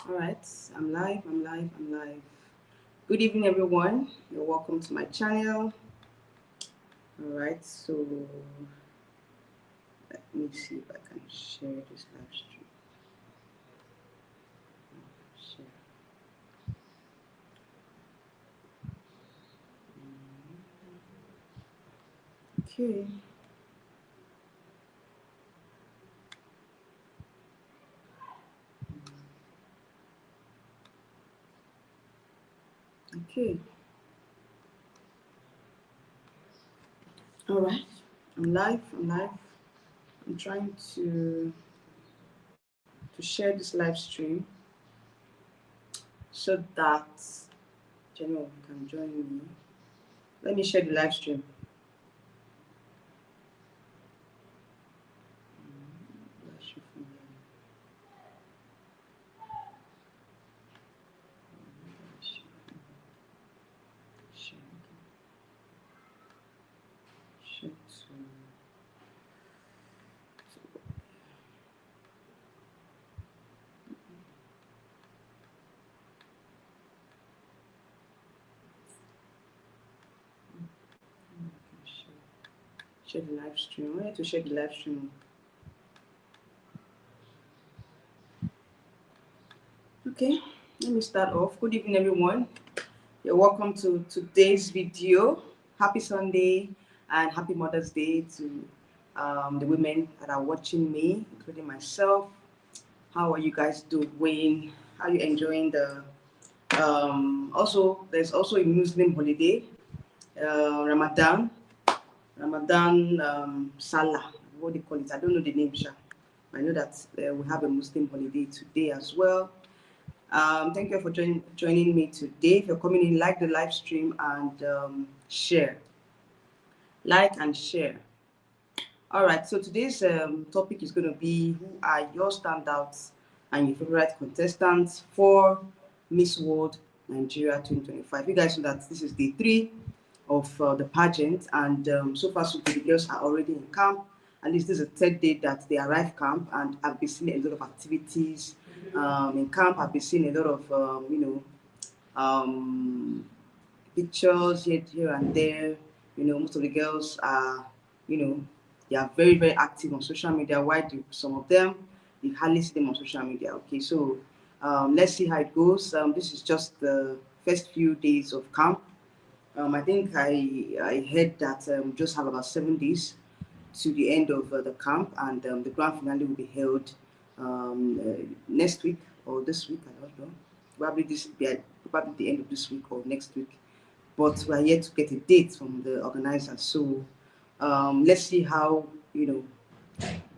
All right, I'm live, I'm live, I'm live. Good evening, everyone. You're welcome to my channel. All right, so let me see if I can share this live stream. Share. Okay. Okay. All right. I'm live. I'm live. I'm trying to share this live stream so that General can join me. Let me share the live stream. Share the live stream. I wanted to share the live stream. Okay, let me start off. Good evening, everyone. You're welcome to today's video. Happy Sunday and happy Mother's Day to the women that are watching me, including myself. How are you guys doing? How are you enjoying the also there's also a Muslim holiday, Ramadan. Salah, what they call it. I don't know the name, Sha. I know that we have a Muslim holiday today as well. Thank you for joining me today. If you're coming in, like the live stream and share. Like and share. All right, so today's topic is going to be who are your standouts and your favorite contestants for Miss World Nigeria 2025. You guys know that this is day 3 of the pageant, and so far so good. The girls are already in camp. At least this is the third day that they arrive camp, and I've been seeing a lot of activities in camp. I've been seeing a lot of pictures here and there. Most of the girls are, they are very, very active on social media. Why do some of them, you hardly see them on social media? Okay, so let's see how it goes. This is just the first few days of camp. I think I heard that just have about 7 days to the end of the camp, and the grand finale will be held next week or this week. I don't know. Probably the end of this week or next week. But we are yet to get a date from the organizers. So let's see how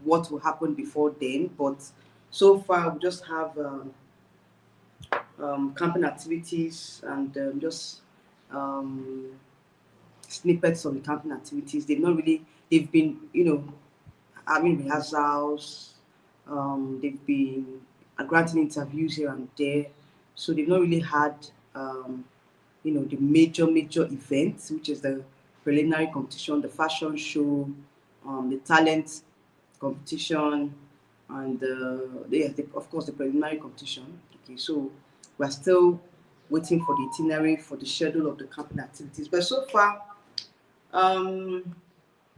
what will happen before then. But so far, we just have camping activities and just snippets of the camping activities. They've been, having rehearsals. They've been granting interviews here and there. So they've not really had, the major events, which is the preliminary competition, the fashion show, the talent competition, and of course the preliminary competition. Okay, so we're still waiting for the itinerary for the schedule of the camping activities. But so far,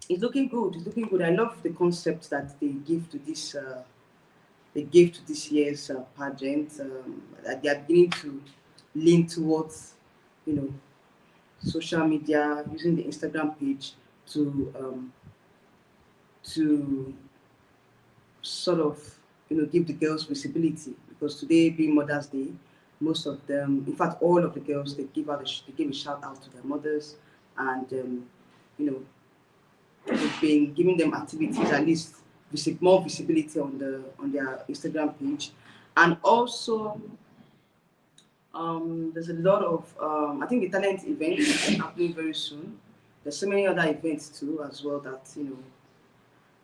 it's looking good. It's looking good. I love the concept that they give to this. They gave to this year's pageant. That they are beginning to lean towards, social media, using the Instagram page to sort of give the girls visibility, because today being Mother's Day, most of them, in fact all of the girls, they give a shout out to their mothers, and they've been giving them activities, at least more visibility on their Instagram page. And also there's a lot of I think the talent event is happening very soon. There's so many other events too as well that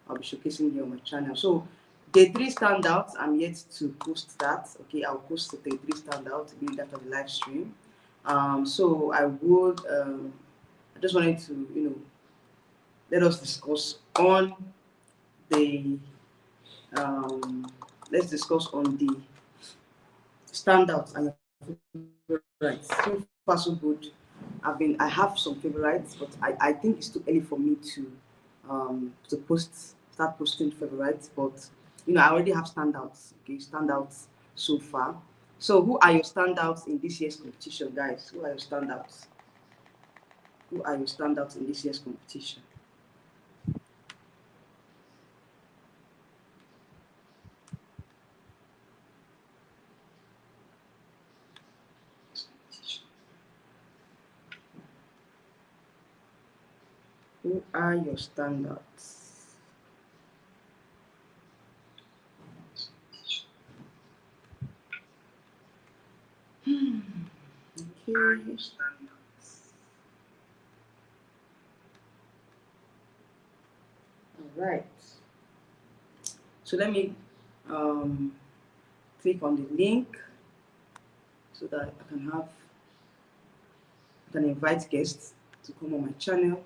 I'll be showcasing here on my channel. So day 3 standouts, I'm yet to post that. Okay, I'll post the day 3 standout immediately after the live stream. So I just wanted to let us discuss on the let's discuss on standouts and your favorites. So far, so good. I have some favorites, but I think it's too early for me to start posting favorites. But I already have standouts. Okay, standouts so far. So who are your standouts in this year's competition, guys? Who are your standouts? Who are your standouts in this year's competition? Who are your standouts? Okay. All right. So let me um, click on the link so that I can invite guests to come on my channel.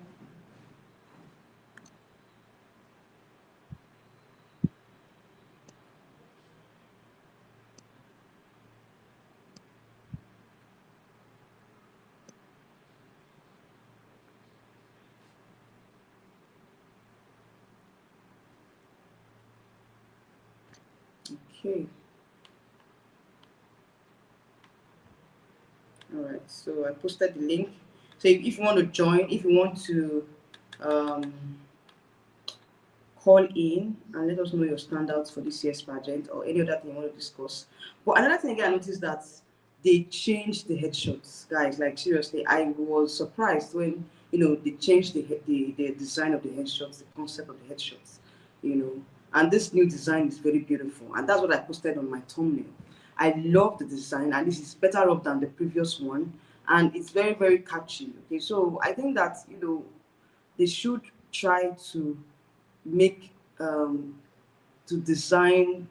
Okay. All right. So I posted the link. So if you want to join, if you want to um, call in and let us know your standouts for this year's pageant or any other thing you want to discuss. But another thing again, I noticed that they changed the headshots, guys. Like seriously, I was surprised when they changed the design of the headshots, the concept of the headshots. And this new design is very beautiful, and that's what I posted on my thumbnail. I love the design, and this is better off than the previous one, and it's very very catchy. Okay, so I think that they should try to make to design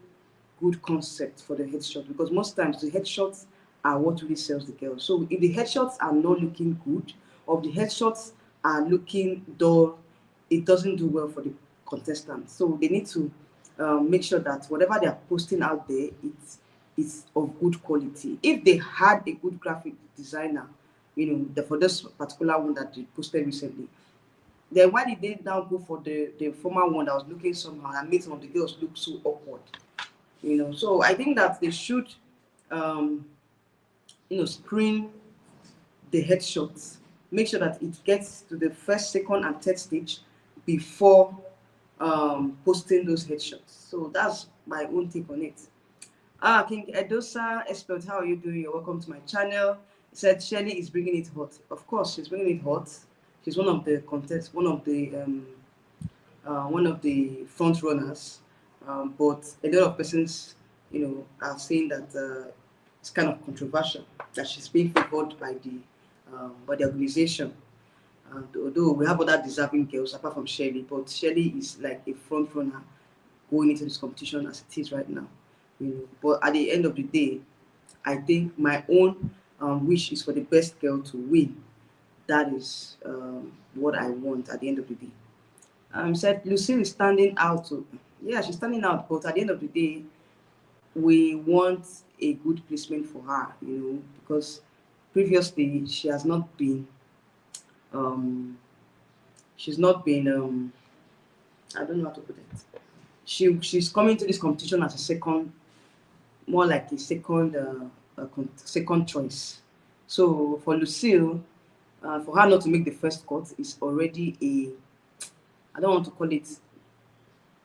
good concept for the headshot, because most times the headshots are what really sells the girl. So if the headshots are not looking good, or the headshots are looking dull, it doesn't do well for the contestants. So they need to make sure that whatever they are posting out there, it's of good quality. If they had a good graphic designer, for this particular one that they posted recently, then why did they now go for the former one that was looking somehow and made some of the girls look so awkward? So I think that they should um screen the headshots, make sure that it gets to the first, second, and third stage before posting those headshots. So that's my own take on it. King Edosa Espelt, how are you doing? You're welcome to my channel. He said Shelly is bringing it hot. Of course, she's bringing it hot. She's one of the one of the front runners, but a lot of persons, are saying that it's kind of controversial that she's being favored by the organization. And although we have other deserving girls apart from Shirley, but Shirley is like a front runner going into this competition as it is right now. But at the end of the day, I think my own wish is for the best girl to win. That is what I want at the end of the day. Said Lucille is standing out. Yeah, she's standing out, but at the end of the day, we want a good placement for her, because previously um, she's not been, I don't know how to put it. She's coming to this competition as a second, more like a second, second choice. So for Lucille, for her not to make the first cut is already I don't want to call it,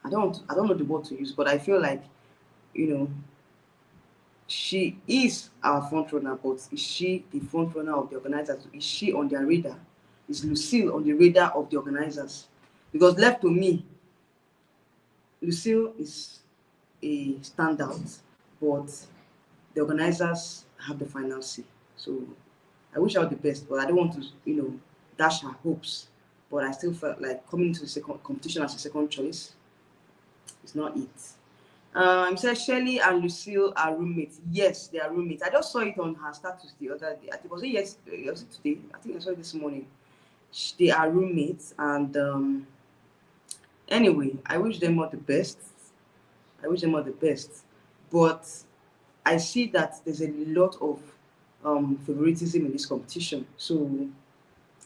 I don't know the word to use, but I feel like, you know, she is our front runner, but is she the front runner of the organizers? Is she on their radar? Is Lucille on the radar of the organizers? Because left to me, Lucille is a standout, but the organizers have the final say. So I wish her the best, but I don't want to, dash her hopes. But I still felt like coming to the second competition as a second choice is not it. It says Shelley and Lucille are roommates. Yes, they are roommates. I just saw it on her status the other day. I think was it yesterday? Was it today? I think I saw it this morning. They are roommates, and anyway, I wish them all the best. I wish them all the best. But I see that there's a lot of favoritism in this competition. So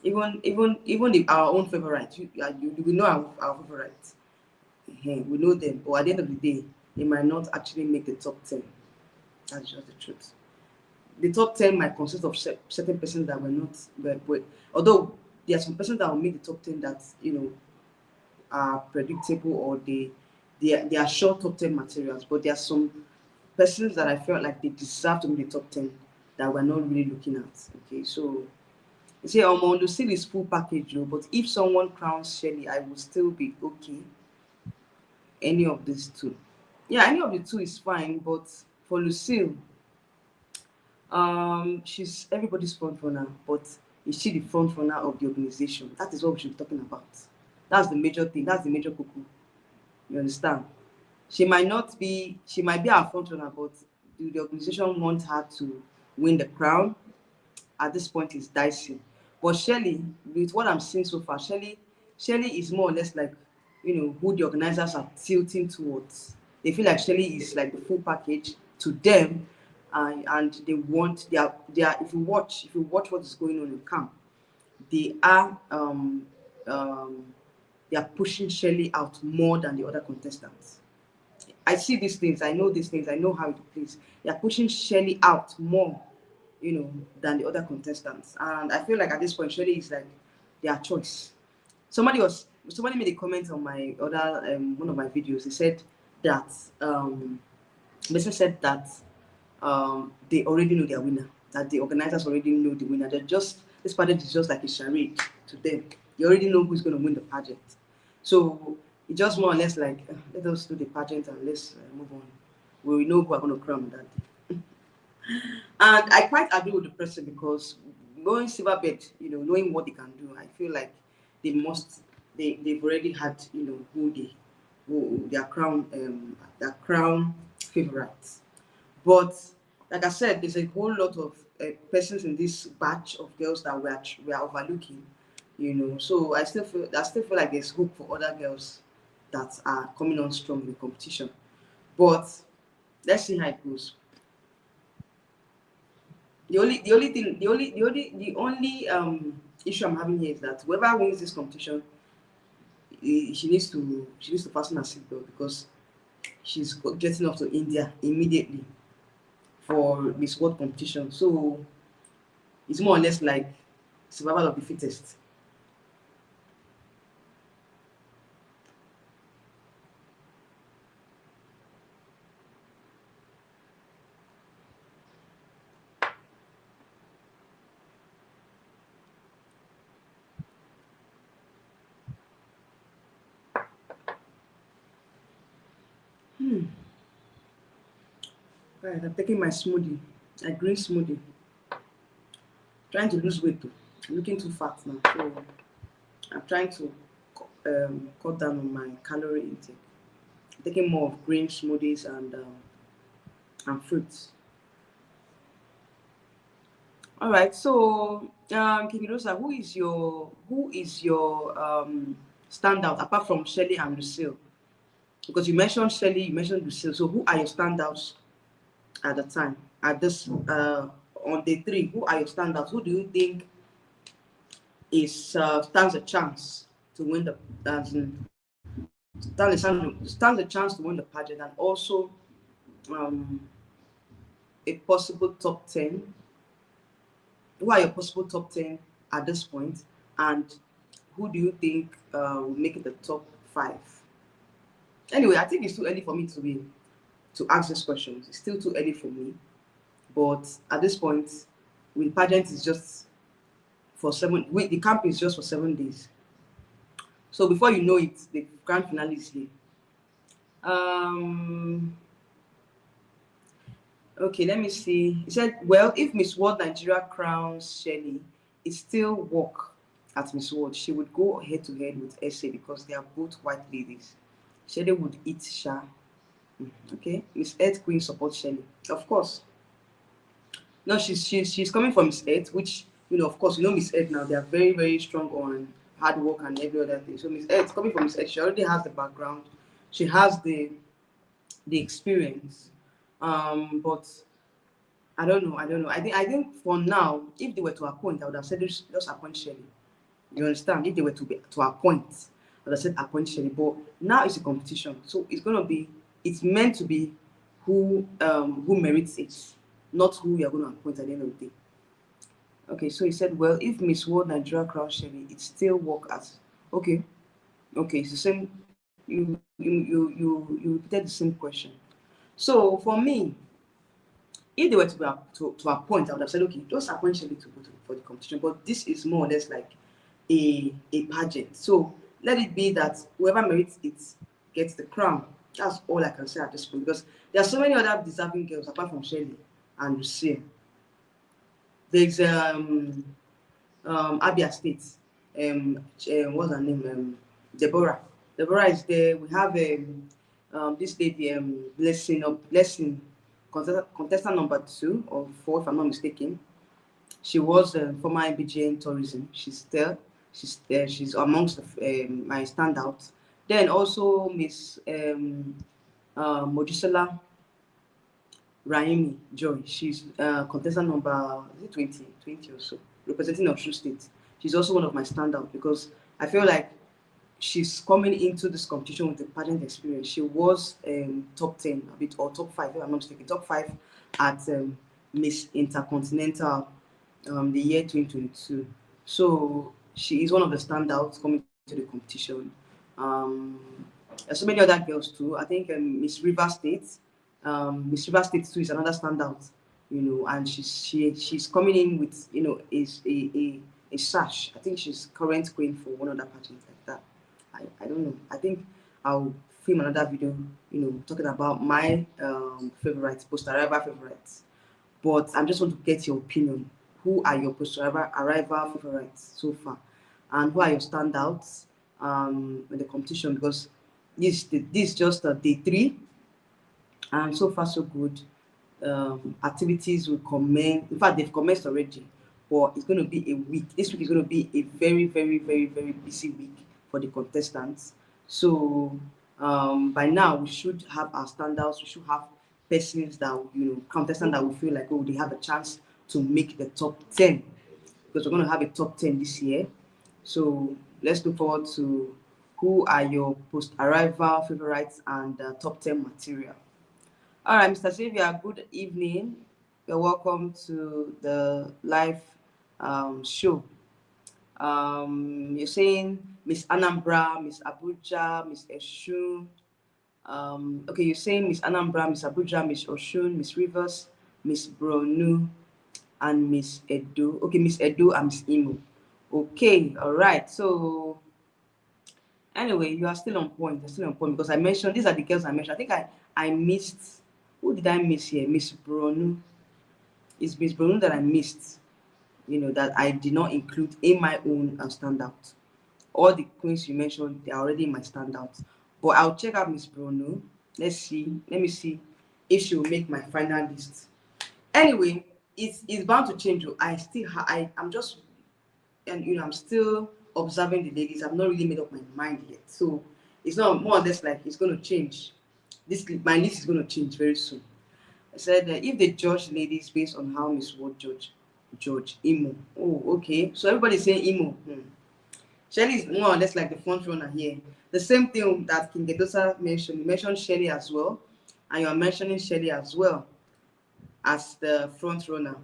even our own favorites, we know our favorites. We know them, but at the end of the day, they might not actually make the top 10. That's just the truth. The top 10 might consist of certain persons that were not, but although there are some persons that will make the top 10 that are predictable, or they are short top 10 materials, but there are some persons that I felt like they deserve to be the top 10 that we're not really looking at. Okay, so you say Lucille is full package, but if someone crowns Shelly, I would still be okay. Any of these two. Yeah, any of the two is fine, but for Lucille, she's everybody's front runner, but is she the front runner of the organization? That is what we should be talking about. That's the major thing. That's the major cuckoo. You understand? She might be our front runner, but do the organization want her to win the crown? At this point, it's dicey. But Shelly, with what I'm seeing so far, Shelly is more or less like, who the organizers are tilting towards. They feel like Shelly is like the full package to them, and they want they are. If you watch what is going on in camp, they are they are pushing Shelly out more than the other contestants. I see these things. I know these things. I know how it plays. They are pushing Shelly out more, than the other contestants. And I feel like at this point, Shelly is like their choice. Somebody made a comment on my other one of my videos. They said that they already know their winner. That the organizers already know the winner. They're just this pageant is just like a charade to them. They already know who's going to win the pageant. So it's just more or less like let us do the pageant and let's move on. We know who are going to crown that day. And I quite agree with the person because going silverbed, knowing what they can do, I feel like they've already had, who their crown favorites. But like I said, there's a whole lot of persons in this batch of girls that we are overlooking, So I still feel like there's hope for other girls that are coming on strong in the competition. But let's see how it goes. The only issue I'm having here is that whoever wins this competition, she needs to fasten her seatbelt because she's getting off to India immediately for Miss World competition. So it's more or less like survival of the fittest. Right, I'm taking my smoothie, a green smoothie. Trying to lose weight though. I'm looking too fat now, so I'm trying to cut down on my calorie intake. I'm taking more of green smoothies and fruits. All right, so King Rosa, who is your standout apart from Shelly and Lucille? Because you mentioned Shelly, you mentioned Lucille. So who are your standouts at the time? At this on day 3, who are your standouts? Who do you think stands a chance to win the stands a chance to win the pageant, and also a possible top 10? Who are your possible top 10 at this point, and who do you think will make it the top 5? Anyway, I think it's too early for me to ask these questions. It's still too early for me, but at this point, with pageant is just for 7. The camp is just for 7 days. So before you know it, the grand finale is here. Okay, let me see. He said, well, if Miss World Nigeria crowns Shelly, it still work at Miss World. She would go head to head with SA because they are both white ladies. Shelly would eat Sha. Okay, Miss Earth Queen supports Shelly. Of course. No, she's coming from Miss Earth, which, of course, Miss Earth now, they are very, very strong on hard work and every other thing. So Miss Earth, coming from Miss Earth, she already has the background. She has the experience. But I don't know. I don't know. I think for now, if they were to appoint, I would have said just appoint Shelley. You understand? If they were to appoint, I would have said appoint Shelley. But now it's a competition, so it's gonna be. It's meant to be who merits it, not who you are going to appoint at the end of the day. Okay, so he said, well, if Miss World Nigeria crown Shelley, it still work as okay. Okay, it's the same. You repeated the same question. So for me, if they were to appoint, I would have said, okay, just appoint Shelley to go for the competition. But this is more or less like a pageant. So let it be that whoever merits it gets the crown. That's all I can say at this point, because there are so many other deserving girls apart from Shelley and Lucille. There's Abia State. What's her name? Deborah. Deborah is there. We have this lady, Blessing, contestant number 2 or 4, if I'm not mistaken. She was former IBGN tourism. She's there. She's amongst my standouts. Then also Miss Mojisola Raimi Joy. She's contestant number, is it 20 or so, representing Osun State. She's also one of my standouts because I feel like she's coming into this competition with a pageant experience. She was top 10 a bit, or top 5, if I'm not mistaken, top 5 at Miss Intercontinental the year 2022. So she is one of the standouts coming to the competition. There's so many other girls too. I think Miss River State. Miss River State too is another standout, and she's coming in with is a sash. I think she's current queen for one other pageant like that. I don't know. I think I'll film another video, talking about my favorites, post-arrival favorites. But I just want to get your opinion. Who are your post-arrival favorites so far? And who are your standouts in the competition? Because this is just day 3. And so far, so good. Activities will commence. In fact, they've commenced already. But it's going to be a week. This week is going to be a very, very, very, very busy week for the contestants. So by now, we should have our standouts. We should have persons that, contestants that will feel like, oh, they have a chance to make the top 10. Because we're going to have a top 10 this year. So let's look forward to who are your post-arrival favorites and top 10 material. All right, Mr. Sylvia, good evening. You're welcome to the live show. You're saying Miss Anambra, Miss Abuja, Miss Osun. Okay, you're saying Miss Anambra, Miss Abuja, Miss Osun, Miss Rivers, Miss Bronu, and Miss Edo. Okay, Miss Edo and Miss Imo. Okay, all right. So anyway, you are still on point. You're still on point because I mentioned these are the girls I mentioned. I think I missed. Who did I miss here? Miss Bronu. It's Miss Bronu that I missed. That I did not include in my own standout. All the queens you mentioned, they are already in my standouts. But I'll check out Miss Bronu. Let's see. Let me see if she will make my final list. Anyway, it's bound to change. I'm just, and I'm still observing the ladies. I've not really made up my mind yet. So it's not more or less like it's going to change. My list is going to change very soon. I said if they judge ladies based on how Miss World judge Imo. Oh, okay. So everybody's saying Imo. Shelly is more or less like the front runner here. The same thing that King Gedosa mentioned. You mentioned Shelly as well, and you are mentioning Shelly as well as the front runner.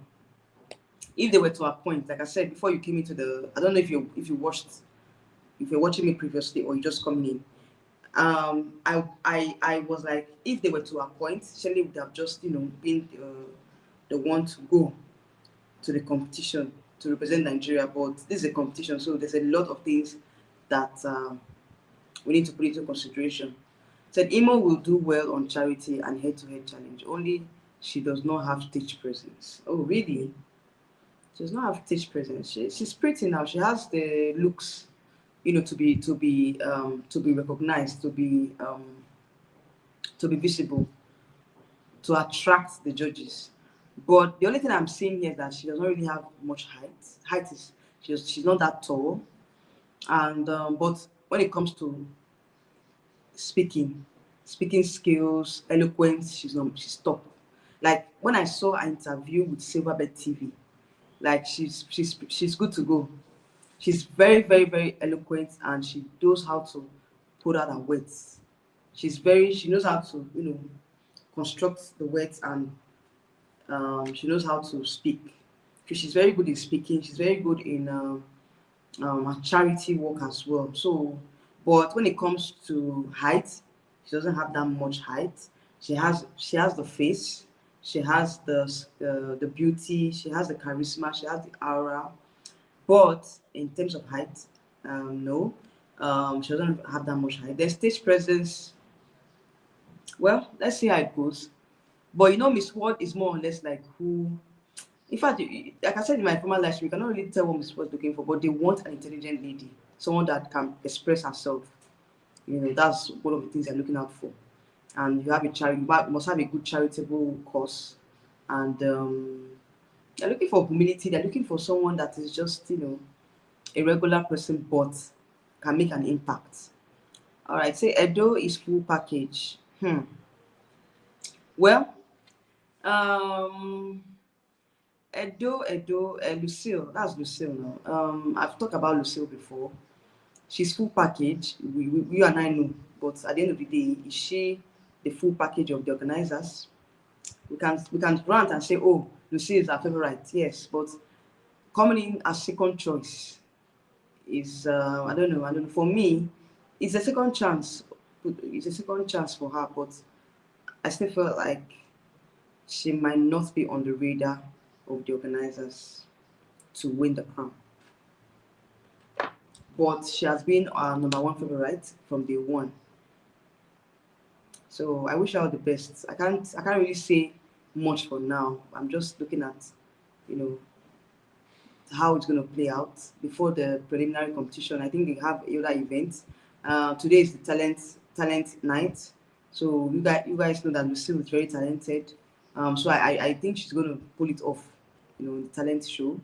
If they were to appoint, like I said before, you came into I don't know if you if you're watching me previously or you just coming in. I was like, if they were to appoint, Shelley would have just been the one to go to the competition to represent Nigeria. But this is a competition, so there's a lot of things that we need to put into consideration. Said Imo will do well on charity and head-to-head challenge. Only she does not have stage presence. Oh, really? She does not have stage presence. She's pretty now. She has the looks, to be recognized, to be visible, to attract the judges. But the only thing I'm seeing here is that she does not really have much height. Height is she's not that tall, and but when it comes to speaking skills, eloquence, she's top. Like when I saw an interview with Silverbird TV, like she's good to go. She's very, very, very eloquent, and she knows how to put out her words. She knows how to, construct the words, and she knows how to speak. She's very good in speaking. She's very good in her charity work as well. So, but when it comes to height, she doesn't have that much height. She has the face, she has the beauty, she has the charisma, she has the aura. But in terms of height, no, she doesn't have that much height. The stage presence, well, let's see how it goes. But Miss World is more or less like who. In fact, like I said in my former life, we cannot really tell what Miss World is looking for, but they want an intelligent lady, someone that can express herself. That's one of the things they're looking out for. And you have a charity, you must have a good charitable cause, and they're looking for humility. They're looking for someone that is just, a regular person, but can make an impact. All right, say Edo is full package. Well, um, Edo, Lucille. That's Lucille now. I've talked about Lucille before. She's full package. You and I know, but at the end of the day, is she the full package of the organizers? We can rant and say, oh, Lucille is our favorite. Yes, but coming in as second choice is I don't know. For me, it's a second chance. It's a second chance for her, but I still feel like she might not be on the radar of the organizers to win the crown. But she has been our number one favorite from day one. So I wish her all the best. I can't really say much for now. I'm just looking at, you know, how it's going to play out before the preliminary competition. I think they have other events. Today is the talent night. So you guys know that Lucille is very talented. So I think she's going to pull it off, in the talent show.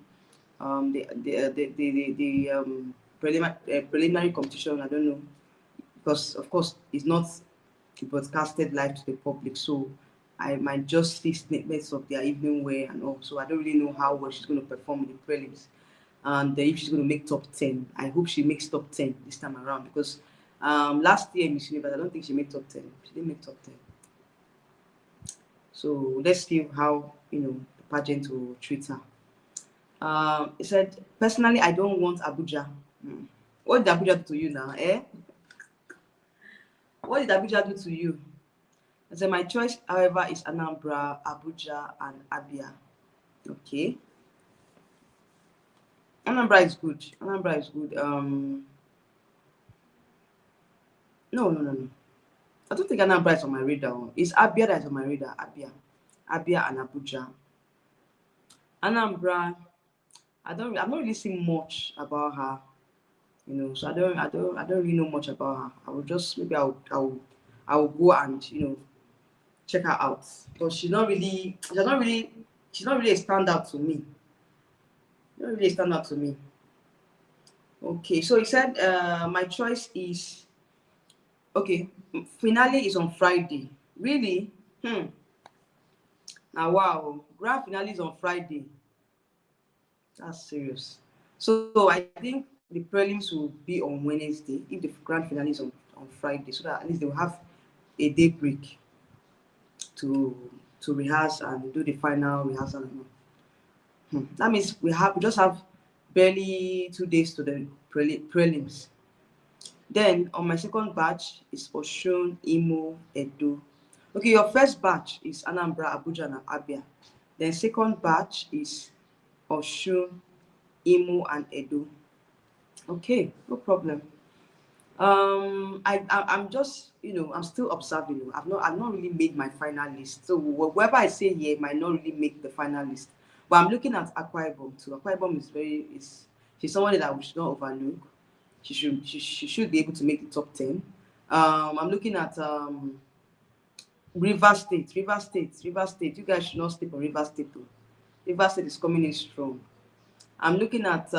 The preliminary competition, I don't know, because of course it's not broadcasted live to the public, so I might just see snippets of their evening wear and all. So I don't really know how well she's going to perform in the prelims, and if she's going to make top 10. I hope she makes top 10 this time around, because last year Miss Universe, I don't think she made top 10. She didn't make top 10. So let's see how the pageant will treat her. He said, personally, I don't want Abuja. What did Abuja do to you now, eh? What did Abuja do to you? I said, my choice, however, is Anambra, Abuja, and Abia. Okay. Anambra is good. Anambra is good. No. I don't think Anambra is on my radar. It's Abia that is on my radar. Abia and Abuja. Anambra, I'm not really seeing much about her. So I don't really know much about her. I will just maybe I will go and check her out. But she's not really a standout to me. Not really a standout to me. Okay, so he said my choice is okay. Finale is on Friday. Really? Now wow, grand finale is on Friday. That's serious. So I think the prelims will be on Wednesday if the grand finale is on Friday, so that at least they will have a day break to rehearse and do the final rehearsal. That means we just have barely 2 days to the prelims. Then on my second batch is Osun, Imo, Edo. Okay, your first batch is Anambra, Abuja, and Abia. Then second batch is Osun, Imo, and Edo. Okay, no problem. I'm just I'm still observing. I've not really made my final list. So whatever I say here might not really make the final list. But I'm looking at Akwa Ibom too. Akwa Ibom she's someone that we should not overlook. She should be able to make the top 10. I'm looking at River State. You guys should not sleep on River State too. River State is coming in strong. I'm looking at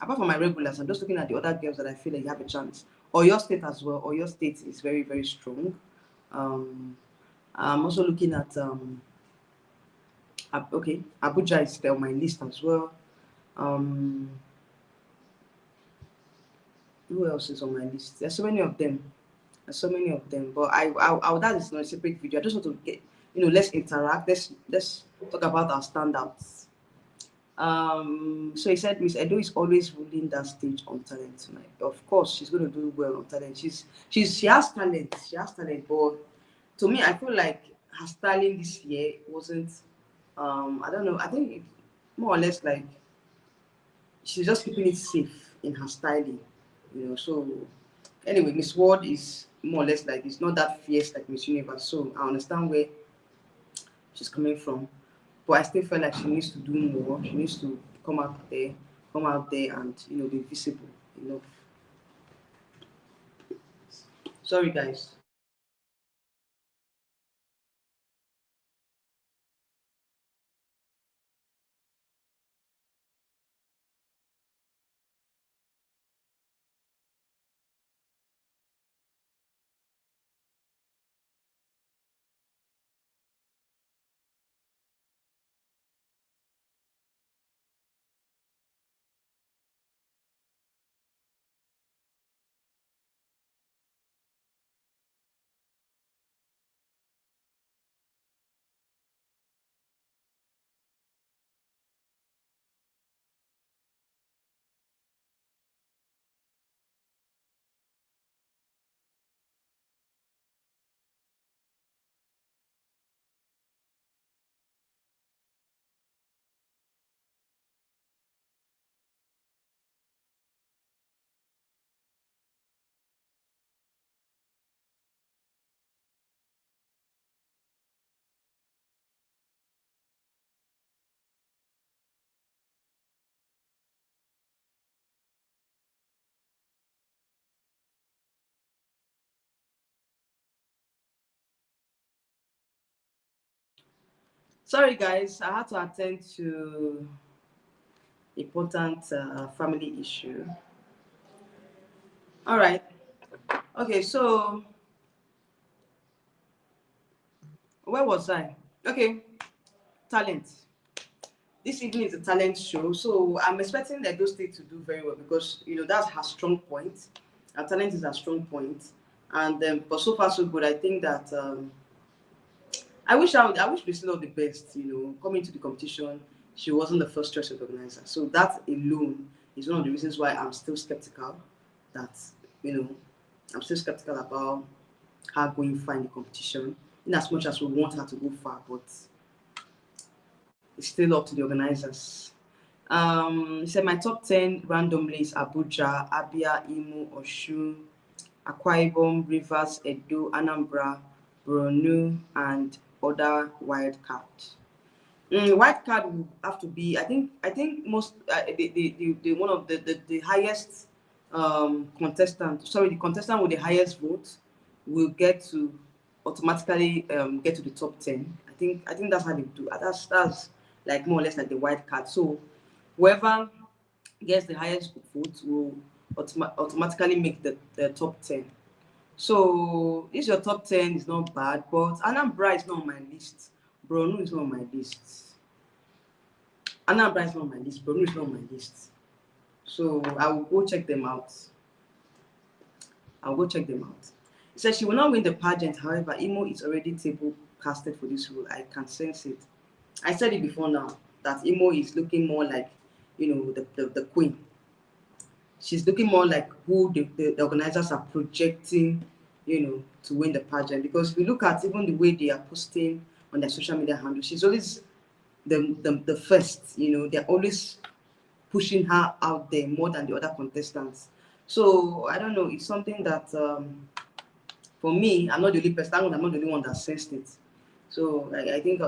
apart from my regulars, I'm just looking at the other girls that I feel like you have a chance. Or your state as well. Or your state is very, very strong. I'm also looking at okay, Abuja is there on my list as well. Who else is on my list? There's so many of them. There's so many of them. But that is not a separate video. I just want to get, let's interact. Let's talk about our standouts. So he said Miss Edo is always ruling that stage on talent tonight. Of course, she's going to do well on talent. She has talent. She has talent. But to me, I feel like her styling this year wasn't. I don't know. I think more or less like she's just keeping it safe in her styling. So anyway, Miss World is more or less like it's not that fierce like Miss Universe. So I understand where she's coming from, but I still feel like she needs to do more. She needs to come out there, and be visible enough. Sorry, guys. Sorry, guys. I had to attend to important family issue. All right. Okay. So where was I? Okay. Talent. This evening is a talent show, so I'm expecting Edo State to do very well because that's her strong point. Her talent is her strong point, and but so far so good. I think that I wish Priscilla the best. Coming to the competition, she wasn't the first choice of the organizer, so that alone is one of the reasons why I'm still skeptical. That you know, I'm still skeptical about her going far in the competition. In as much as we want her to go far, but it's still up to the organizers. He said my top 10 randomly is Abuja, Abia, Imo, Oshun, Akwa Ibom, Rivers, Edo, Anambra, Borno, and other wild cards. Wild card will have to be. I think most the one of the highest contestant. Sorry, the contestant with the highest vote will get to automatically get to the top 10. I think that's how they do. That's like more or less like the wild card. So whoever gets the highest vote will automatically make the top 10. So this your top 10 is not bad, but Anambra is not on my list. Borno is not on my list. Anambra is not on my list. Borno is not on my list. So I will go check them out. I'll go check them out. It says she will not win the pageant. However, Imo is already table casted for this role. I can sense it. I said it before now that Imo is looking more like, the queen. She's looking more like who the organizers are projecting, to win the pageant. Because if you look at even the way they are posting on their social media handle, she's always the first. They're always pushing her out there more than the other contestants. So I don't know. It's something that for me, I'm not the only person. I'm not the only one that sensed it. So I think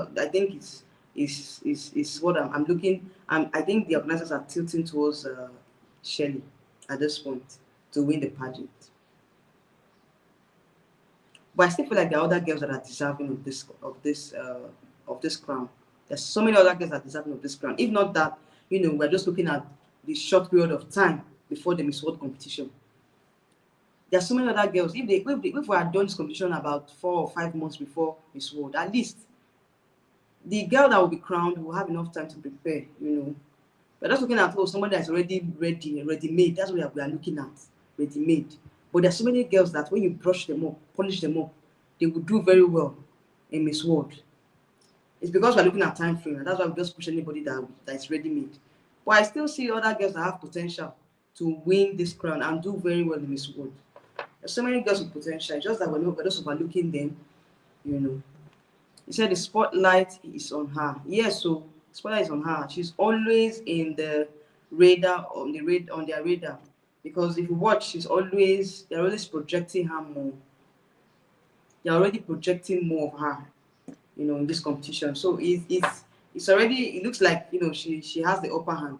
it's what I'm looking. I think the organizers are tilting towards Shelley at this point to win the pageant. But I still feel like there are other girls that are deserving of this crown. There's so many other girls that are deserving of this crown. If not that, we're just looking at the short period of time before the Miss World competition. There are so many other girls. If we had done this competition about 4 or 5 months before Miss World, at least the girl that will be crowned will have enough time to prepare. We're just looking at somebody that's already ready made. That's what we are looking at, ready made. But there's so many girls that when you brush them up, polish them up, they will do very well in Miss World. It's because we're looking at time frame, and that's why we just push anybody that is ready made. But I still see other girls that have potential to win this crown and do very well in Miss World. There's so many girls with potential. It's just that we're just overlooking them. He said the spotlight is on her. Yes, so spotlight is on her. She's always in the radar on their radar. Because if you watch, they're always projecting her more. They're already projecting more of her, in this competition. So it's already, it looks like, she has the upper hand.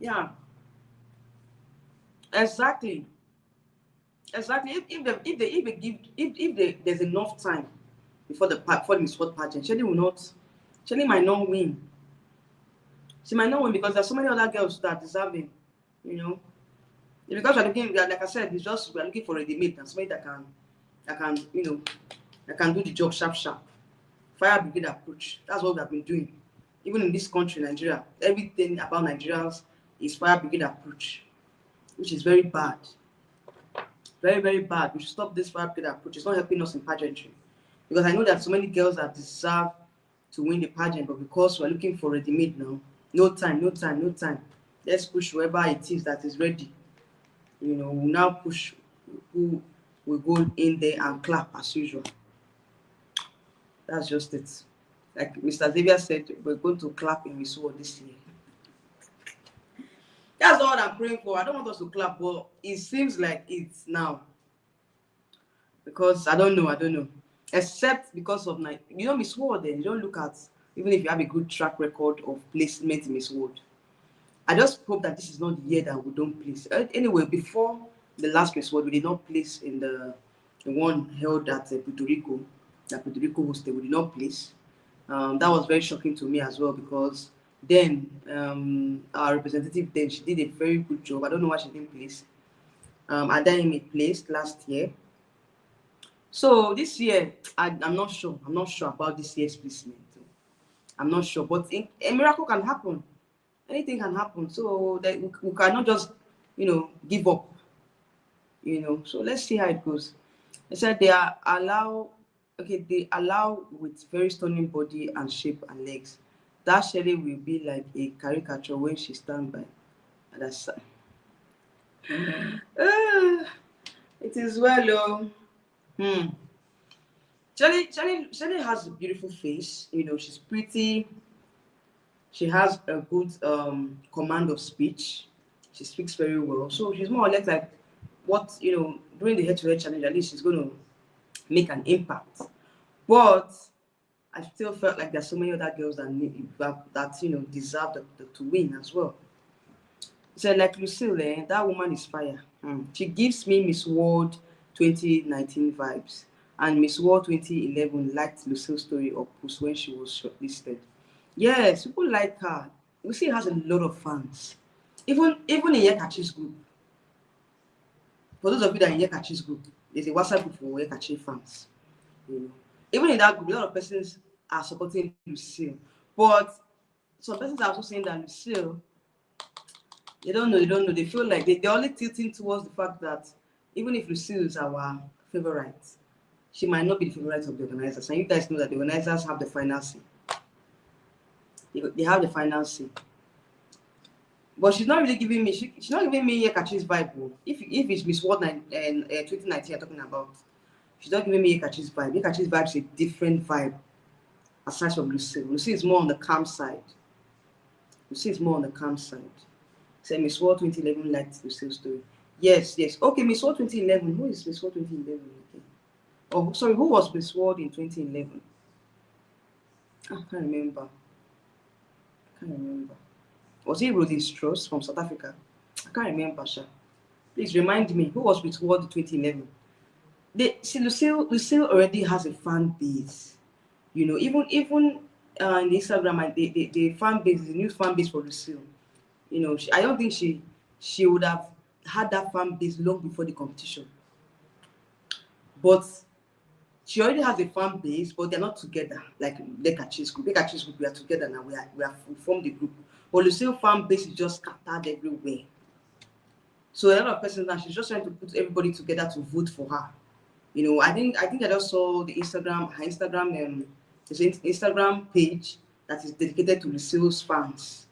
Yeah, exactly. Exactly. There's enough time before the Miss World pageant, Shelly might not win. She might not win because there's so many other girls that are deserving, you know. Because like I said, we're looking for ready made and somebody that can, that can do the job sharp sharp. Fire brigade approach. That's what we have been doing. Even in this country, Nigeria, everything about Nigerians is fire brigade approach, which is very bad. Very, very bad. We should stop this fire brigade approach. It's not helping us in pageantry. Because I know that so many girls that deserve to win the pageant, but because we're looking for ready made now, no time, no time, no time. Let's push whoever it is that is ready. We'll now push who will go in there and clap as usual. That's just it. Like Mr. Xavier said, we're going to clap in Miss World this year. That's all I'm praying for. I don't want us to clap, but it seems like it's now. Because I don't know. Except because of Miss World, then you don't look at, even if you have a good track record of placement in Miss World. I just hope that this is not the year that we don't place. Anyway, before the last Miss World, we did not place in the one held at Puerto Rico, that Puerto Rico hosted. We did not place. That was very shocking to me as well because then our representative then she did a very good job. I don't know why she didn't place. Adayemi placed last year. So this year, I'm not sure. I'm not sure about this year's placement. I'm not sure, but a miracle can happen. Anything can happen. So that we cannot just, give up. So let's see how it goes. They said they allow with very stunning body and shape and legs. That Shelly will be like a caricature when she stands by other side. It is well, oh. Shelly has a beautiful face. She's pretty. She has a good command of speech. She speaks very well. So she's more or less like what, during the head-to-head challenge, at least she's going to make an impact. But I still felt like there's so many other girls that deserve to win as well. So like Lucille, that woman is fire. She gives me Miss World 2019 vibes. And Miss World 2011 liked Lucille's story or post when she was shortlisted. Yes, people like her. Lucille has a lot of fans. Even in Yekachi's group. For those of you that are in Yekachi's group, there's a WhatsApp group for Yekachi fans. Even in that group, a lot of persons are supporting Lucille. But some persons are also saying that Lucille, they don't know. They feel like they're only tilting towards the fact that even if Lucille is our favorite, she might not be the favorite of the organizers. And you guys know that the organizers have the final say. They have the final say. But she's not really giving me, she's not giving me Yekachi's vibe. If it's Miss World 2019 you're talking about, she's not giving me Yekachi's vibe. Yekachi's vibe is a different vibe aside from Lucille. Lucille is more on the calm side. Say Miss World 2011 liked Lucille's story. Yes. Okay, Miss World 2011. Who is Miss World 2011? Okay. Oh, sorry, who was Miss World in 2011? I can't remember. Was it Rosie Strauss from South Africa? I can't remember, Sha. Please remind me, who was with World 2011? See, Lucille already has a fan base. You know, even in Instagram, and the fan base, the new fan base for Lucille. You know, I don't think she would have had that fan base long before the competition. But she already has a fan base, but they're not together. Like Lekachi's group. Lekachi's group, we are together now. We formed the group. But Lucille fan base is just scattered everywhere. So a lot of persons now, she's just trying to put everybody together to vote for her. You know, I think I just saw the her Instagram there's an Instagram page that is dedicated to Lucille's fans.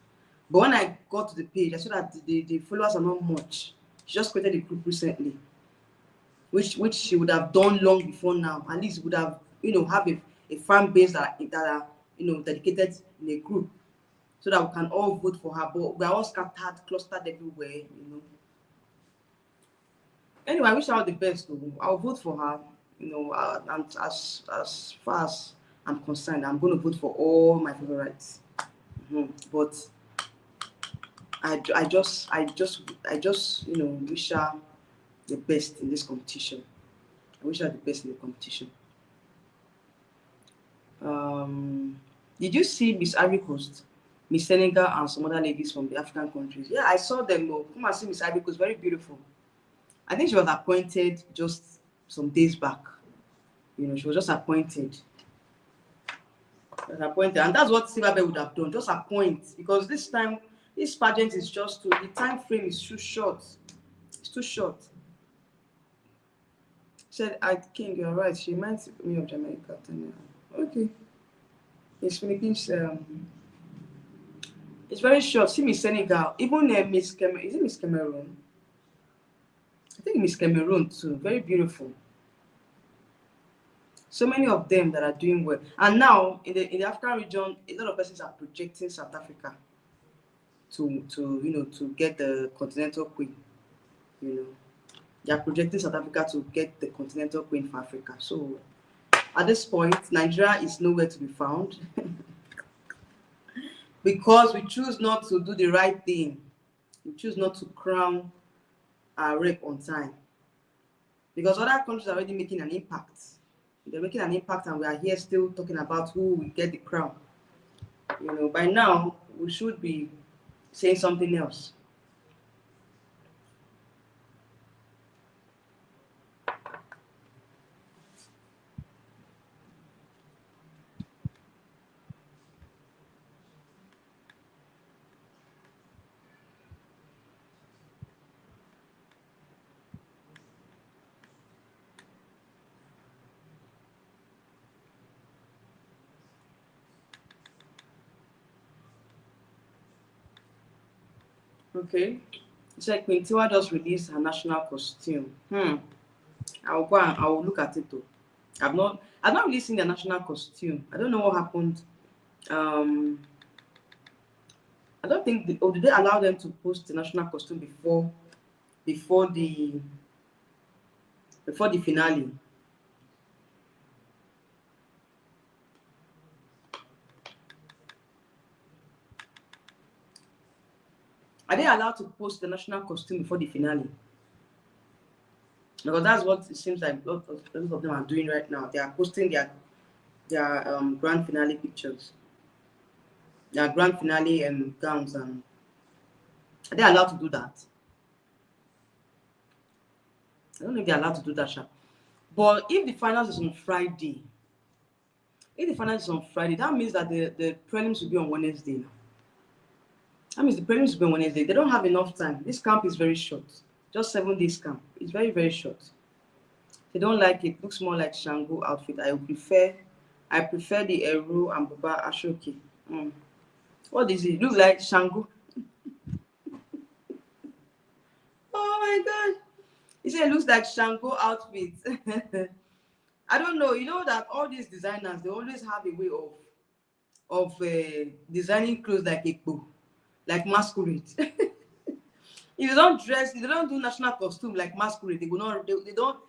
But when I got to the page, I saw that the followers are not much. She just created a group recently, which she would have done long before now. At least would have, you know, have a fan base that are, you know, dedicated in a group, so that we can all vote for her. But we're all scattered, clustered everywhere, you know. Anyway, I wish her all the best. Though. I'll vote for her. You know, and as far as I'm concerned, I'm going to vote for all my favorites. But I just you know, wish her the best in this competition. I wish her the best in the competition. Did you see Miss Ivory Coast, Miss Senegal, and some other ladies from the African countries? Yeah, I saw them. Come and see Miss Ivory Coast, very beautiful. I think she was appointed just some days back. You know, she was just appointed. And that's what Silverbell would have done, just appoint, because this time, this pageant is just the time frame is too short. It's too short. She said, I King, you're right. She reminds me of Jamaica. Okay. It's Philippines. It's very short. See Miss Senegal. Even Miss Cameroon. Is it Miss Cameroon? I think Miss Cameroon too. Very beautiful. So many of them that are doing well. And now in the African region, a lot of persons are projecting South Africa to you know, to get the continental queen. You know, they are projecting South Africa to get the continental queen for Africa. So at this point, Nigeria is nowhere to be found because we choose not to do the right thing. We choose not to crown our rep on time, because other countries are already making an impact. They're making an impact, and we are here still talking about who will get the crown. You know, by now we should be saying something else. Okay. It's like Queen Tiwa just released her national costume. I'll go and I will look at it though. I've not really seen the national costume. I don't know what happened. I don't think did they allow them to post the national costume before the finale? Are they allowed to post the national costume before the finale? Because that's what it seems like a lot of them are doing right now. They are posting their grand finale pictures, their grand finale gowns, and are they allowed to do that? I don't know if they're allowed to do that, Sha. But if the finals is on Friday, that means that the prelims will be on Wednesday now. That means the prelims will be on Wednesday. They don't have enough time. This camp is very short. Just 7 days camp. It's very, very short. They don't like it. Looks more like Shango outfit. I prefer the Eru and Baba Ashoki. What is it? Look like Shango. Oh my God. He said it looks like Shango outfit. I don't know. You know that all these designers, they always have a way of designing clothes like Ekpo, like masquerade. If they don't dress, if they don't do national costume like masquerade, they will not. They don't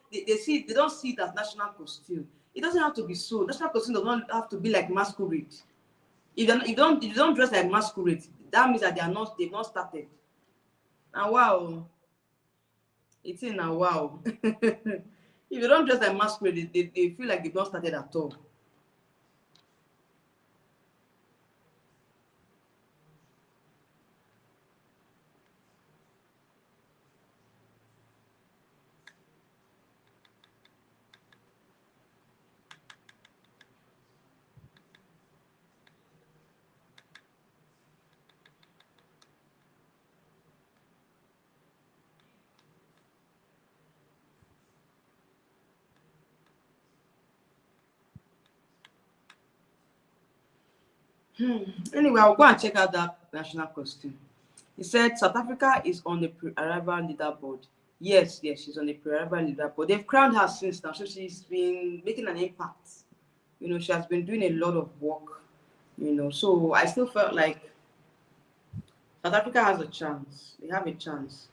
see it as national costume. It doesn't have to be so. National costume does not have to be like masquerade. If you don't dress like masquerade, that means that they've not started. And wow. It's in a wow. If you don't dress like masquerade, they feel like they've not started at all. Anyway, I'll go and check out that national costume. He said South Africa is on the pre-arrival leaderboard. Yes, yes, she's on the pre-arrival leaderboard. They've crowned her since now, so she's been making an impact. You know, she has been doing a lot of work. You know, so I still felt like South Africa has a chance. They have a chance.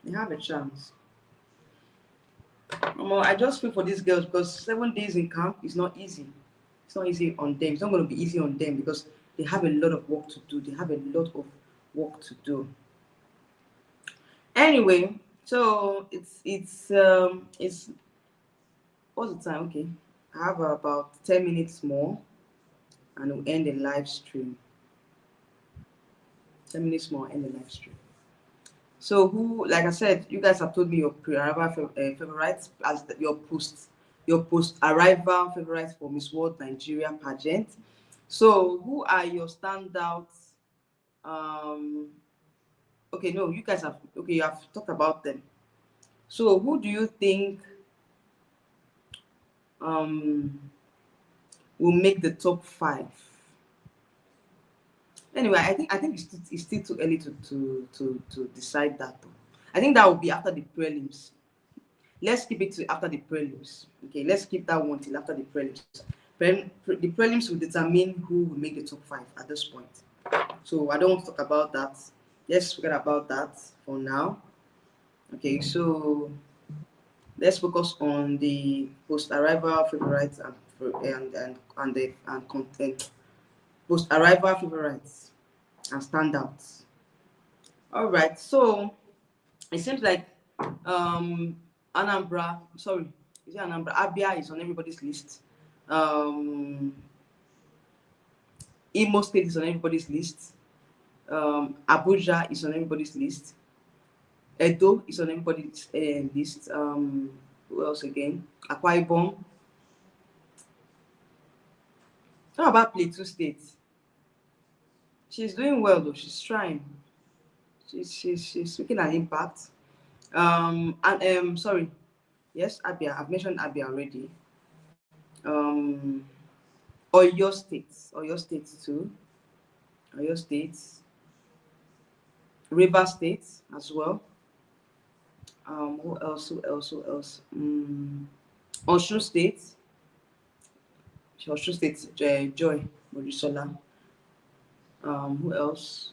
They have a chance. I just feel for these girls because 7 days in camp is not easy. It's not easy on them. It's not going to be easy on them because they have a lot of work to do. They have a lot of work to do. Anyway, so it's what's the time? Okay, I have about 10 minutes more, and we'll end the live stream. 10 minutes more, end the live stream. So who, like I said, you guys have told me your pre-arrival favorites as your post-arrival favorites for Miss World Nigeria pageant. So who are your standouts? Okay, no, you guys have, okay, you have talked about them. So who do you think will make the top 5? Anyway, I think it's still too early to decide that. I think that will be after the prelims. Let's keep it to after the prelims. Okay, let's keep that one till after the prelims. The prelims will determine who will make the top 5 at this point. So I don't want to talk about that. Let's forget about that for now. Okay, so let's focus on the post-arrival favorites and content. Post-arrival favorites and standouts. All right, so it seems like Anambra, sorry, is it Anambra? Abia is on everybody's list. Imo State is on everybody's list. Abuja is on everybody's list. Edo is on everybody's list. Who else again? Akwa Ibom. How about Plateau State? She's doing well though. She's trying. She's making an impact. Sorry. Yes, Abia. I've mentioned Abia already. Oyo State. Oyo State too. Oyo State. River State as well. Who else? Osun State. Osun State, Joy Morisola. Who else?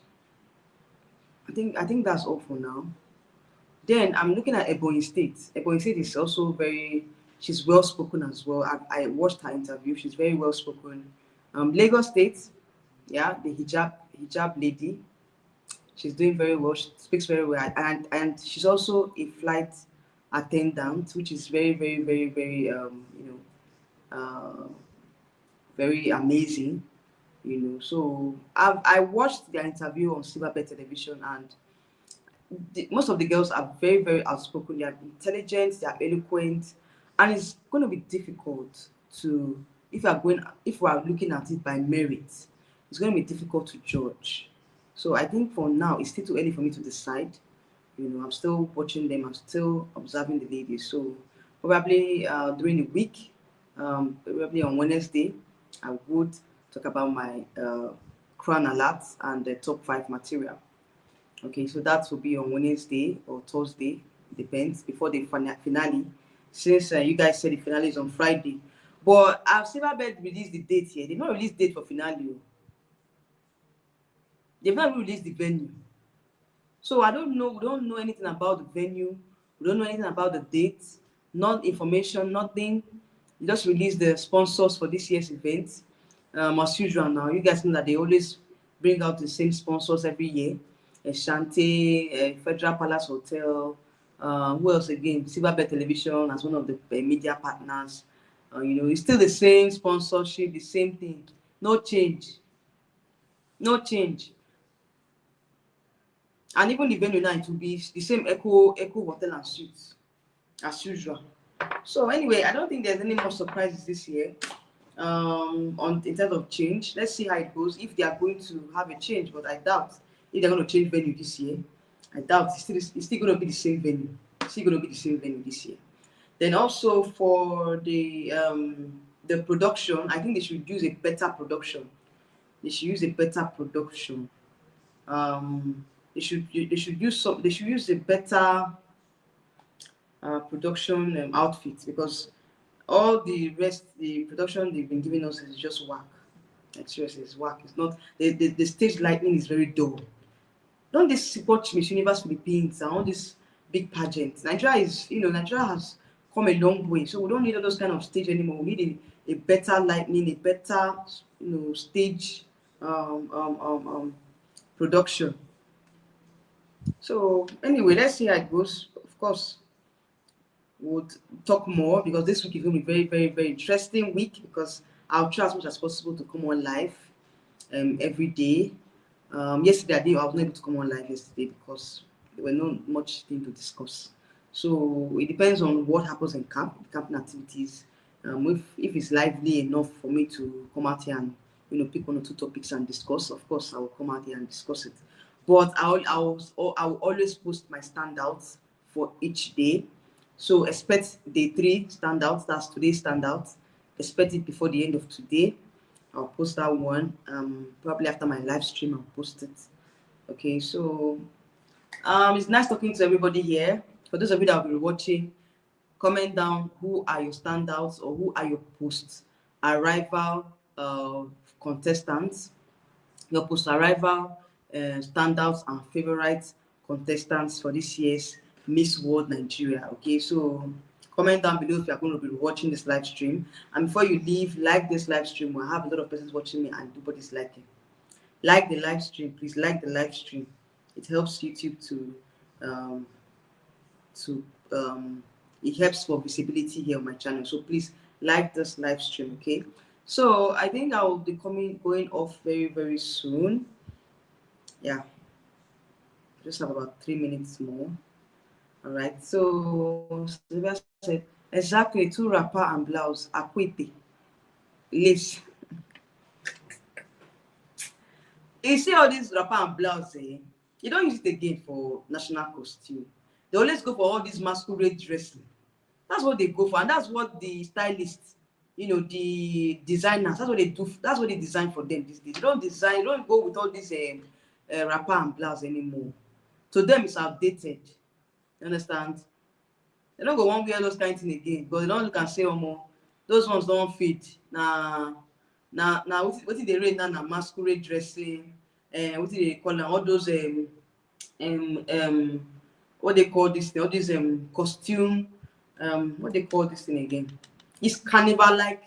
I think that's all for now. Then I'm looking at Ebonyi State. Ebonyi State is also she's well spoken as well. I watched her interview. She's very well spoken. Lagos State, yeah, the hijab lady. She's doing very well. She speaks very well, and she's also a flight attendant, which is very, very, very, very very amazing. So I watched their interview on Silverbird Television, and most of the girls are very, very outspoken. They are intelligent, they are eloquent, and it's going to be difficult to if we are looking at it by merit. It's going to be difficult to judge. So I think for now it's still too early for me to decide. I'm still watching them. I'm still observing the ladies. So probably during the week, probably on Wednesday, I would talk about my crown alerts and the top 5 material. Okay, so that will be on Wednesday or Thursday, depends, before the finale. Since you guys said the finale is on Friday, but I've Silverbird released the date here. They've not released date for finale. They've not released the venue. So I don't know. We don't know anything about the venue. We don't know anything about the date. Not information, nothing. They just released the sponsors for this year's event. As usual now, you guys know that they always bring out the same sponsors every year. Shante, Federal Palace Hotel. Who else again? Silverbird Television as one of the media partners. You know, it's still the same sponsorship, the same thing. No change. No change. And even the venue now, it will be the same Echo Hotel and Suites as usual. So anyway, I don't think there's any more surprises this year. On in terms of change, let's see how it goes. If they are going to have a change, but I doubt if they're going to change venue this year. I doubt it's still going to be the same venue. It's still going to be the same venue this year. Then also for the production, I think they should use a better production. They should use a better production. They should use a better production outfit, because all the rest, the production they've been giving us is just whack. Like seriously, it's whack. It's not the stage lighting is very dull. Don't they support Miss Universe Philippines and all these big pageants? Nigeria has come a long way, so we don't need all those kind of stage anymore. We need a better lighting, a better stage production. So anyway, let's see how it goes. Of course, we'll talk more, because this week is going to be very, very, very interesting week, because I'll try as much as possible to come on live every day. Yesterday I was not able to come on live yesterday because there were not much thing to discuss. So it depends on what happens in camping activities. If it's lively enough for me to come out here and pick one or two topics and discuss, of course I will come out here and discuss it. But I will always post my standouts for each day. So expect day 3 standouts. That's today's standouts. Expect it before the end of today. I'll post that one. Probably after my live stream, I'll post it. Okay, so it's nice talking to everybody here. For those of you that will be watching, comment down who are your standouts or who are your post-arrival contestants, your post-arrival standouts and favorite contestants for this year's Miss World Nigeria. Okay, so comment down below if you are going to be watching this live stream. And before you leave, like this live stream. I have a lot of persons watching me and nobody's liking. Like the live stream, please. Like the live stream. It helps YouTube it helps for visibility here on my channel. So please like this live stream, okay? So I think I will be going off very, very soon. Yeah, just have about 3 minutes more. All right, so Sylvia said, exactly, 2 wrapper and blouse, akwete, lace. You see all these wrapper and blouse, you don't use it again for national costume. They always go for all these masquerade dressing. That's what they go for, and that's what the stylists, the designers, that's what they do. That's what they design for them these days. They don't go with all this wrapper and blouse anymore. To them, it's outdated. You understand? They don't go one wear those kind of thing again, because they don't look and say, oh more, those ones don't fit. Now what did they read now? Masquerade dressing, what did they call them? All those what they call this thing? All these costume, what they call this thing again? It's carnival-like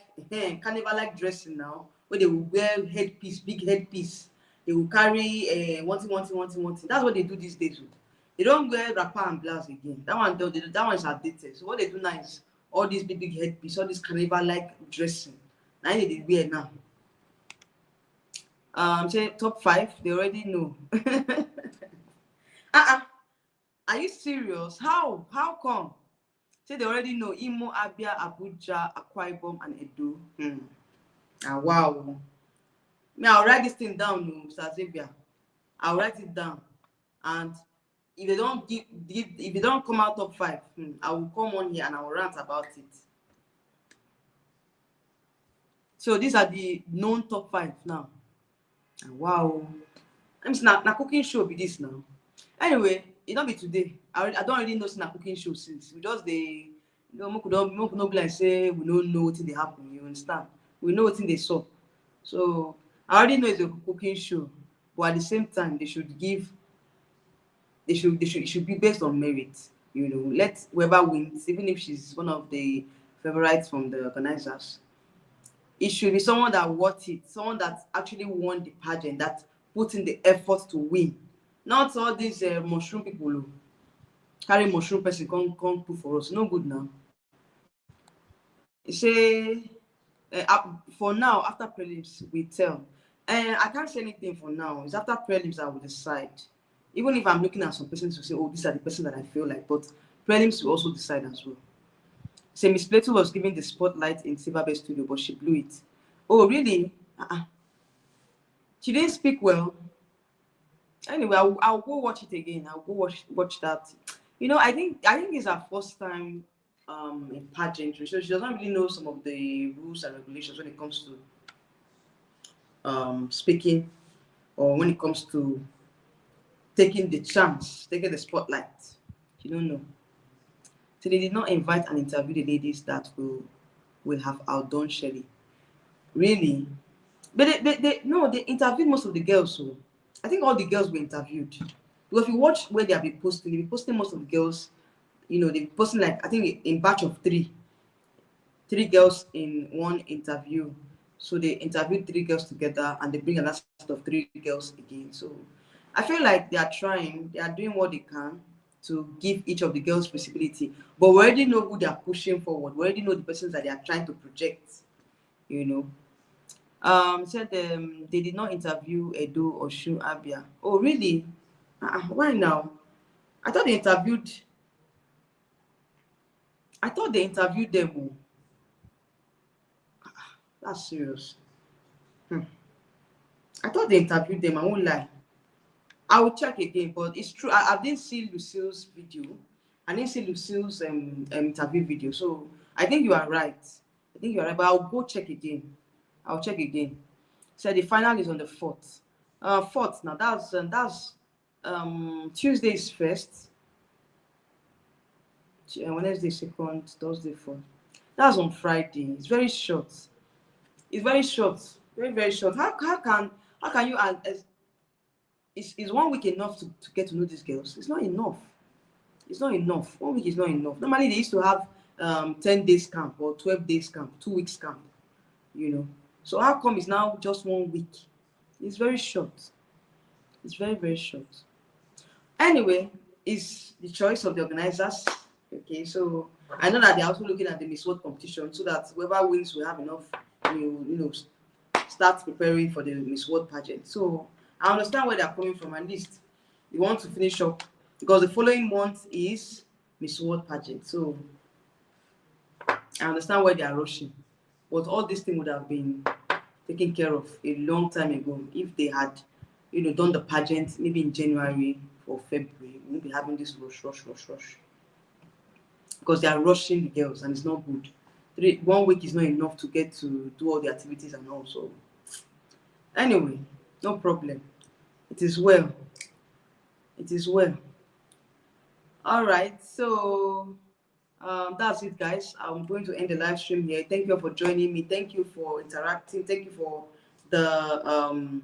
dressing now, where they will wear headpiece, big headpiece. They will carry one thing. That's what they do these days. They don't wear wrapper and blouse again. That one is outdated. So what they do now is all these big headpiece, all this carnival-like dressing. Now they wear now. Say top 5, they already know. Are you serious? How come? Say they already know Imo, Abia, Abuja, Akwa Ibom, and Edo. Wow. I'll write this thing down, Mr. Xavier. I'll write it down. And if they don't come out top 5, I will come on here and I will rant about it. So these are the known top 5 now. Wow. I'm saying na cooking show be this now. Anyway, it don't be today. I don't really know na cooking show since. We just no be like say we don't know what they happen. You understand? We know what they saw. So I already know it's a cooking show, but at the same time, it should be based on merit. Let whoever wins, even if she's one of the favorites from the organizers, it should be someone that worth it, someone that actually won the pageant, that put in the effort to win. Not all these mushroom people who carry mushroom person come put for us. No good now. Say for now, after prelims, we tell. I can't say anything for now. It's after prelims I will decide. Even if I'm looking at some persons to say, oh, these are the person that I feel like, but prelims will also decide as well. Say Miss Plato was given the spotlight in Silverbird Studio, but she blew it. Oh, really? She didn't speak well. Anyway, I'll go watch it again. I'll go watch that. You know, I think it's her first time in pageantry, so she doesn't really know some of the rules and regulations when it comes to speaking, or when it comes to taking the chance, taking the spotlight. She don't know. So they did not invite and interview the ladies that will have outdone Shelley. Really? But they interviewed most of the girls. So I think all the girls were interviewed. Because if you watch where they have been posting, they've been posting most of the girls. You know, they've been posting like I think in batch of three girls in one interview. So they interviewed three girls together and they bring another set of three girls again. So I feel like they are trying, they are doing what they can to give each of the girls visibility. But we already know who they are pushing forward. We already know the persons that they are trying to project, you know. Said they did not interview Edo or Shu Abia. Oh, really? Why now? I thought they interviewed. I thought they interviewed them. Oh. That's serious. Hmm. I thought they interviewed them. I won't lie. I will check again, but it's true. I didn't see Lucille's video. I didn't see Lucille's interview video. So I think you are right. I think you are right. But I'll go check again. I'll check again. So the final is on the 4th. 4th now. That's Tuesday is first. Wednesday second. Thursday fourth. That's on Friday. It's very short. It's very short. Very very short. How can you is 1 week enough to get to know these girls? It's not enough. It's not enough. 1 week is not enough. Normally they used to have 10 days camp or 12 days camp, 2 weeks camp, you know. So how come it's now just 1 week? It's very short. It's very, very short. Anyway, it's the choice of the organizers. Okay, so I know that they're also looking at the Miss World competition so that whoever wins will have enough, you know, start preparing for the Miss World pageant. So I understand where they're coming from. At least you want to finish up because the following month is Miss World pageant. So I understand why they are rushing. But all this thing would have been taken care of a long time ago if they had, done the pageant maybe in January or February. We won't be having this rush. Because they are rushing the girls and it's not good. 1 week is not enough to get to do all the activities and all. So anyway, no problem. It is well. It is well. All right. So that's it, guys. I'm going to end the live stream here. Thank you for joining me. Thank you for interacting. Thank you for the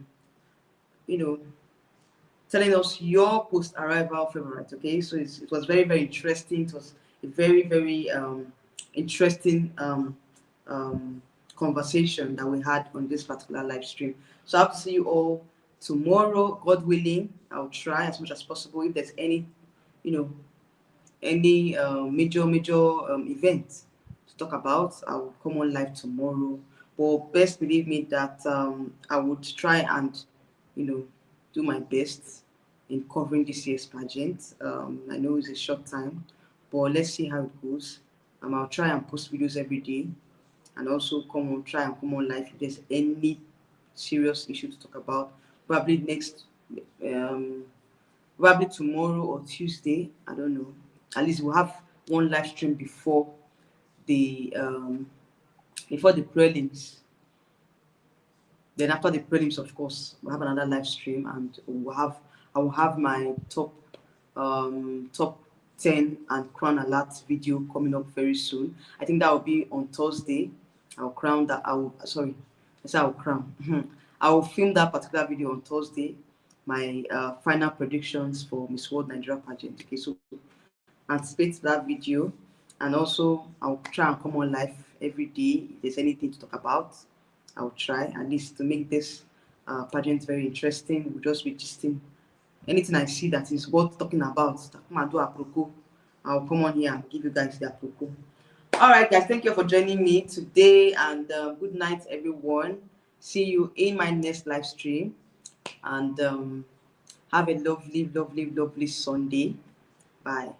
telling us your post-arrival favorite. Okay, so it was very, very interesting. It was a very, very interesting conversation that we had on this particular live stream. So I have to see you all tomorrow, God willing. I'll try as much as possible. If there's any, any major event to talk about, I will come on live tomorrow. But best believe me that I would try and do my best in covering this year's pageant. I know it's a short time, but let's see how it goes. I'll try and post videos every day, and also try and come on live if there's any serious issue to talk about. Probably probably tomorrow or Tuesday. I don't know. At least we'll have one live stream before the prelims. Then after the prelims, of course, we'll have another live stream, and I will have my top 10 and crown alert video coming up very soon. I think that will be on Thursday. I'll crown that. I'll crown. I will film that particular video on Thursday. My final predictions for Miss World Nigeria pageant. Okay, so anticipate that video, and also I'll try and come on live every day. If there's anything to talk about, I'll try at least to make this pageant very interesting. We'll just be gisting anything I see that is worth talking about, come and do apropos. I'll come on here and give you guys the apropos. All right, guys, thank you for joining me today, and good night, everyone. See you in my next live stream, and have a lovely, lovely, lovely Sunday. Bye.